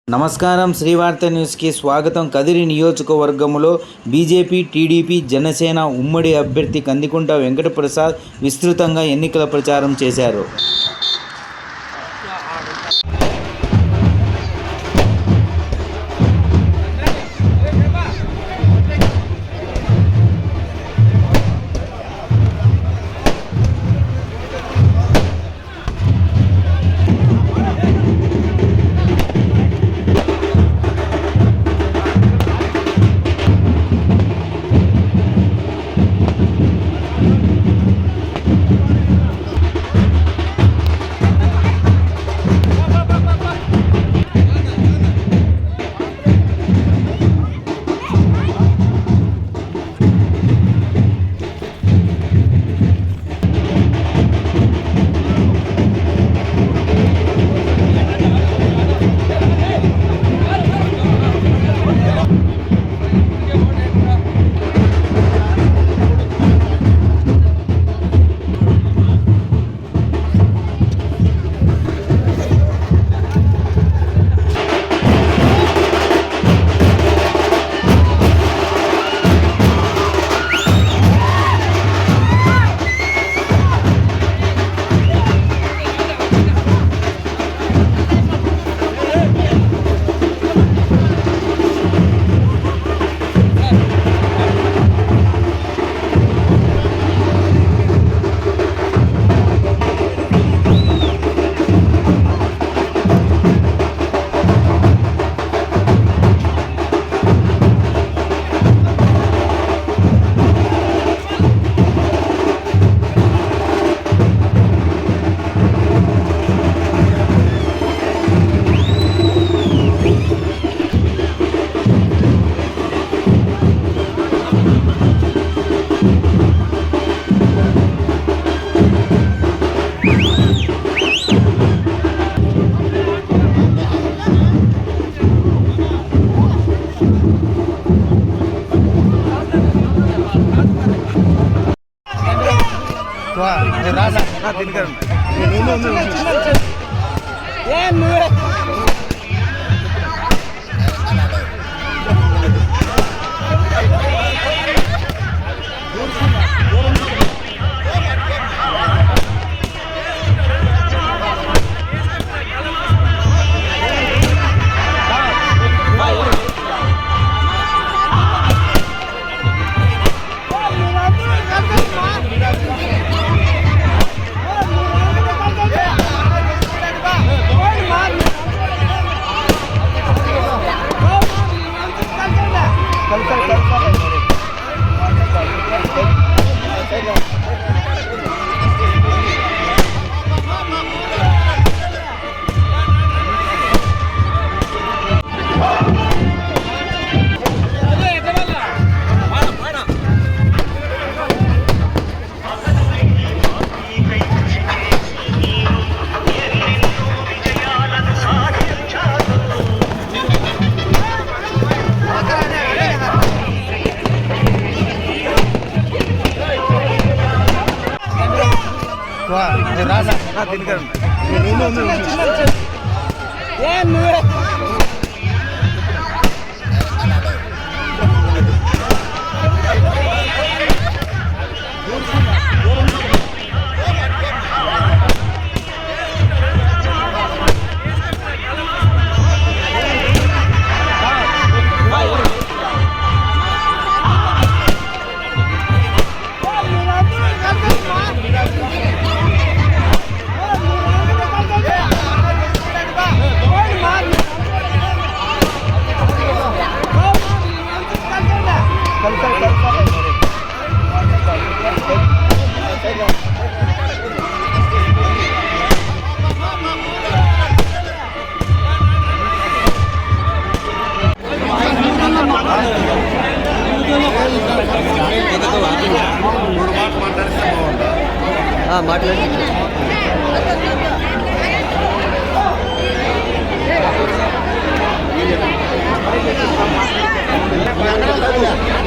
నమస్కారం. శ్రీవార్త న్యూస్కి స్వాగతం. కదిరి నియోజకవర్గంలో బీజేపీ, టీడీపీ, జనసేన ఉమ్మడి అభ్యర్థి కందికుంట వెంకటప్రసాద్ విస్తృతంగా ఎన్నికల ప్రచారం చేశారు.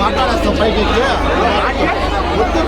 మాట్లాడేస్తాం పైకి వద్దురా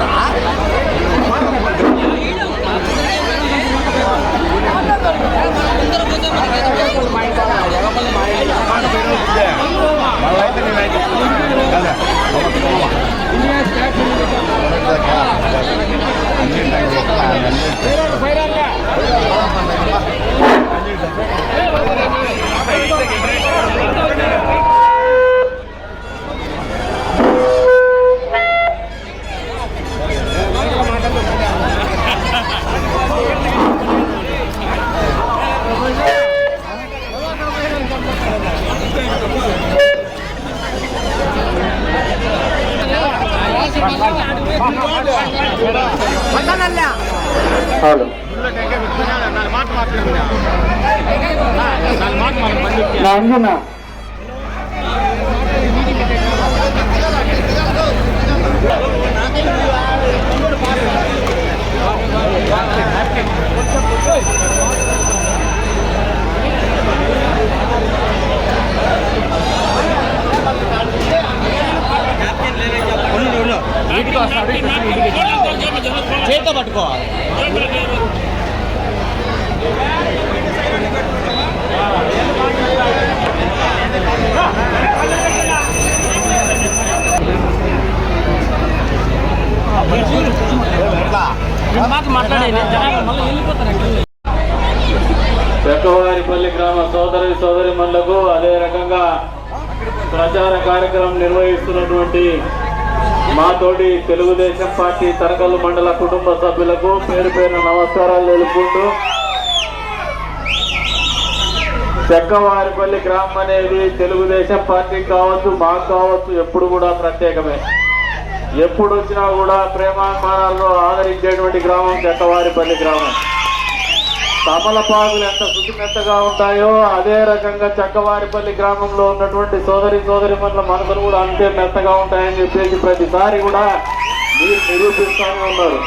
అంజనా చేత పట్టుకోవాలి. చెక్కవారిపల్లి గ్రామ సోదరిమణులకు అదే రకంగా ప్రచార కార్యక్రమం నిర్వహిస్తున్నటువంటి మాతోటి తెలుగుదేశం పార్టీ తరగలు మండల కుటుంబ సభ్యులకు పేరు పేరున నమస్కారాలు తెలుపుకుంటూ, చెక్కవారిపల్లి గ్రామం అనేది తెలుగుదేశం పార్టీ కావచ్చు, మాకు కావచ్చు, ఎప్పుడు కూడా ప్రత్యేకమే. ఎప్పుడు వచ్చినా కూడా ప్రేమాభిమానాల్లో ఆదరించేటువంటి గ్రామం చెక్కవారిపల్లి గ్రామం. తమలపాకులు ఎంత శుచిమెత్తగా ఉంటాయో అదే రకంగా చెక్కవారిపల్లి గ్రామంలో ఉన్నటువంటి సోదరిమణుల మనసులు కూడా అంతే మెత్తగా ఉంటాయని చెప్పేసి ప్రతిసారి కూడా మీరు నిరూపిస్తూనే ఉన్నారు.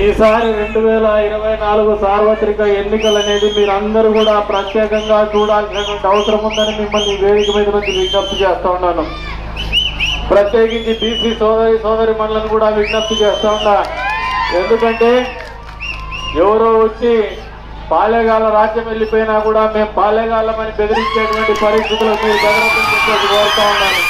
ఈసారి 2024 సార్వత్రిక ఎన్నికలు అనేది మీరందరూ కూడా ప్రత్యేకంగా చూడాల్సినటువంటి అవసరం ఉందని మిమ్మల్ని వేదిక మీద నుంచి విజ్ఞప్తి చేస్తా ఉన్నాను. ప్రత్యేకించి బీసీ సోదరిమణులను కూడా విజ్ఞప్తి చేస్తా ఉన్నా. ఎందుకంటే ఎవరో వచ్చి పాలేగాల రాజ్యం వెళ్ళిపోయినా కూడా మేము పాలేగాళ్ళమని బెదిరించేటువంటి పరిస్థితులకు మీరు బెదరపడి కోరుతా ఉన్నాను.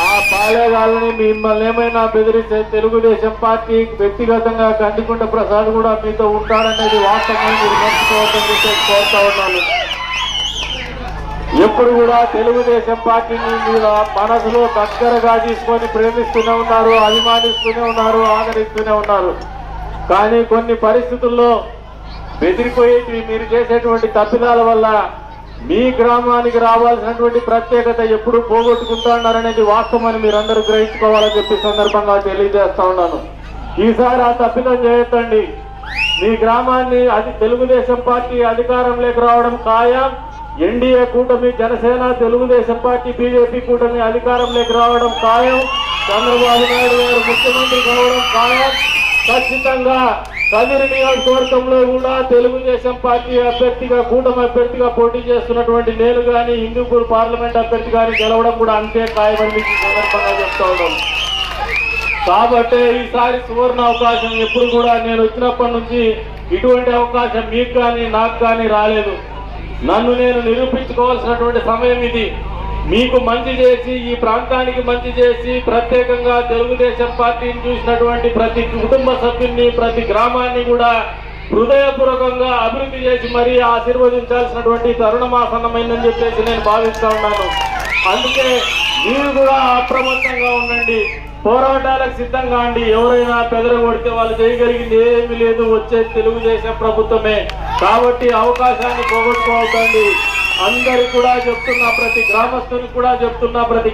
ఆ పాలేగాళ్ళని మిమ్మల్ని ఏమైనా బెదిరిస్తే తెలుగుదేశం పార్టీ వ్యక్తిగతంగా కందికుంట ప్రసాద్ కూడా మీతో ఉంటాడనేది వాస్తవం మీరు మర్చిపోవద్దని చెప్పేసి కోరుతా ఉన్నాను. ఎప్పుడు కూడా తెలుగుదేశం పార్టీని మీరు మనసులో దగ్గరగా తీసుకొని ప్రేమిస్తూనే ఉన్నారు, అభిమానిస్తూనే ఉన్నారు, ఆదరిస్తూనే ఉన్నారు. కానీ కొన్ని పరిస్థితుల్లో బెదిరిపోయేవి మీరు చేసేటువంటి తప్పిదాల వల్ల మీ గ్రామానికి రావాల్సినటువంటి ప్రత్యేకత ఎప్పుడు పోగొట్టుకుంటున్నారనేది వాస్తవాన్ని మీరందరూ గ్రహించుకోవాలని చెప్పి సందర్భంగా తెలియజేస్తా ఉన్నాను. ఈసారి ఆ తప్పిదం చేయొద్దండి. మీ గ్రామాన్ని తెలుగుదేశం పార్టీ అధికారంలోకి రావడం ఖాయం. ఎన్డీఏ కూటమి, జనసేన, తెలుగుదేశం పార్టీ, బీజేపీ కూటమి అధికారంలోకి రావడం ఖాయం. చంద్రబాబు నాయుడు గారు ముఖ్యమంత్రి కావడం ఖాయం. ఖచ్చితంగా కదిరి నియోజకవర్గంలో కూడా తెలుగుదేశం పార్టీ అభ్యర్థిగా, కూటమి అభ్యర్థిగా పోటీ చేస్తున్నటువంటి నేను కానీ, హిందూపూర్ పార్లమెంట్ అభ్యర్థి కానీ గెలవడం కూడా అంతే ఖాయమని మీకు సందర్భంగా చెప్తా ఉన్నాను. కాబట్టి ఈసారి సువర్ణ అవకాశం. ఎప్పుడు కూడా నేను వచ్చినప్పటి నుంచి ఇటువంటి అవకాశం మీకు కానీ నాకు కానీ రాలేదు. నన్ను నేను నిరూపించుకోవాల్సినటువంటి సమయం ఇది. మీకు మంచి చేసి, ఈ ప్రాంతానికి మంచి చేసి, ప్రత్యేకంగా తెలుగుదేశం పార్టీని చూసినటువంటి ప్రతి కుటుంబ సభ్యుల్ని, ప్రతి గ్రామాన్ని కూడా హృదయపూర్వకంగా అభివృద్ధి చేసి మరీ ఆశీర్వదించాల్సినటువంటి తరుణమాసన్నమైందని చెప్పేసి నేను భావిస్తా ఉన్నాను. అందుకే మీరు కూడా అప్రమత్తంగా ఉండండి, పోరాటాలకు సిద్ధంగా అండి. ఎవరైనా బెదరగొడితే వాళ్ళు చేయగలిగింది ఏమీ లేదు, వచ్చే తెలుగుదేశం ప్రభుత్వమే. కాబట్టి అవకాశాన్ని పోగొట్టుకోవద్దండి. అందరికి కూడా చెప్తున్నా, ప్రతి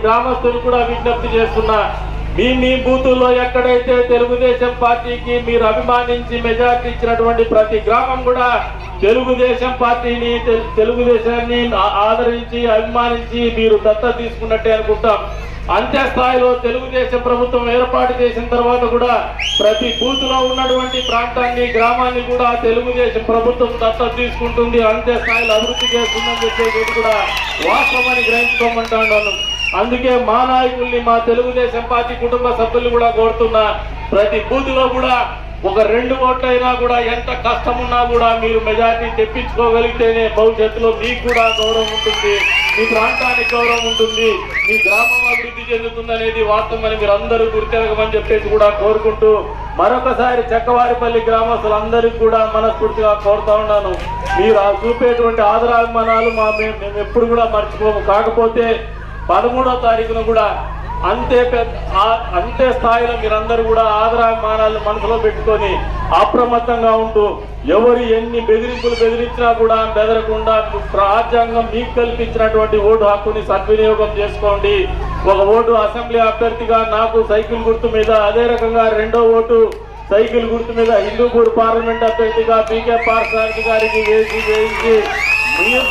గ్రామస్తుని కూడా విజ్ఞప్తి చేస్తున్నా. మీ బూతుల్లో ఎక్కడైతే తెలుగుదేశం పార్టీకి మీరు అభిమానించి మెజార్టీ ఇచ్చినటువంటి ప్రతి గ్రామం కూడా తెలుగుదేశం పార్టీని, తెలుగుదేశాన్ని ఆదరించి అభిమానించి మీరు దత్తత తీసుకున్నట్టే అనుకుంటాం. అంత్య స్థాయిలో తెలుగుదేశం ప్రభుత్వం ఏర్పాటు చేసిన తర్వాత కూడా ప్రతి బూత్ లో ఉన్నటువంటి ప్రాంతాన్ని, గ్రామాన్ని కూడా తెలుగుదేశం ప్రభుత్వం దత్తత తీసుకుంటుంది, అంత్య స్థాయిలో అభివృద్ధి చేస్తుందని చెప్పేది కూడా వాస్తవాన్ని గ్రహించుకోమంటాను. అందుకే మా నాయకుల్ని, మా తెలుగుదేశం పార్టీ కుటుంబ సభ్యులు కూడా కోరుతున్నా, ప్రతి బూత్ లో కూడా ఒక 2 ఓట్లైనా కూడా ఎంత కష్టమున్నా కూడా మీరు మెజార్టీ తెప్పించుకోగలిగితేనే భవిష్యత్తులో మీకు కూడా గౌరవం ఉంటుంది, మీ ప్రాంతానికి గౌరవం ఉంటుంది, మీ గ్రామం అభివృద్ధి చెందుతుందనేది వాస్తవమని మీరు అందరూ గుర్తెరగమని చెప్పేసి కూడా కోరుకుంటూ మరొకసారి చెక్కవారిపల్లి గ్రామస్తులందరికీ కూడా మనస్ఫూర్తిగా కోరుతా ఉన్నాను. మీరు చూపేటువంటి ఆదరాభిమానాలు మేము ఎప్పుడు కూడా మర్చిపోము. కాకపోతే 13వ తారీఖున కూడా అంతే స్థాయిలో మీరందరూ కూడా ఆదరాభిమానాలను మనసులో పెట్టుకొని అప్రమత్తంగా ఉంటూ ఎవరు ఎన్ని బెదిరించినా కూడా బెదరకుండా రాజ్యాంగం మీకు కల్పించినటువంటి ఓటు హక్కుని సద్వినియోగం చేసుకోండి. ఒక ఓటు అసెంబ్లీ అభ్యర్థిగా నాకు సైకిల్ గుర్తు మీద, అదే రకంగా 2వ ఓటు సైకిల్ గుర్తు మీద హిందూపూర్ పార్లమెంట్ అభ్యర్థిగా పీకే పార్సారథి గారికి వేసి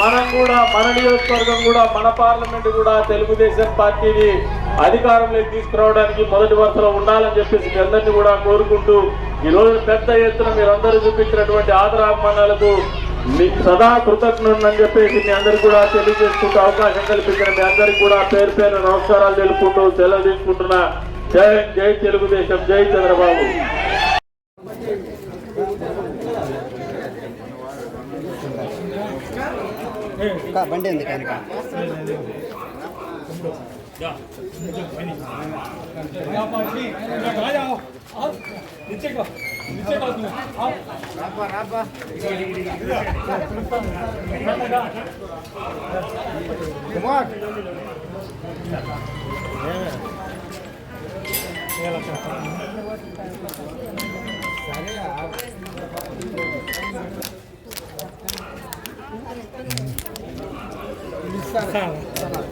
మనం కూడా మన నియోజకవర్గం కూడా మన పార్లమెంట్ కూడా తెలుగుదేశం పార్టీని అధికారంలోకి తీసుకురావడానికి మొదటి వరుసలో ఉండాలని చెప్పేసి మీ అందరినీ కూడా కోరుకుంటూ ఈ రోజు పెద్ద ఎత్తున మీరందరూ చూపించినటువంటి ఆదరాభిమానాలకు మీకు సదా కృతజ్ఞులని చెప్పేసి మీ అందరికీ కూడా తెలియజేసుకుంటూ అవకాశం కల్పించిన మీ అందరికీ కూడా పేరు పేరు నమస్కారాలు తెలుపుకుంటూ సెలవు తీసుకుంటున్నా. జై తెలుగుదేశం, జై చంద్రబాబు. బండి ఉంది కనుక సరే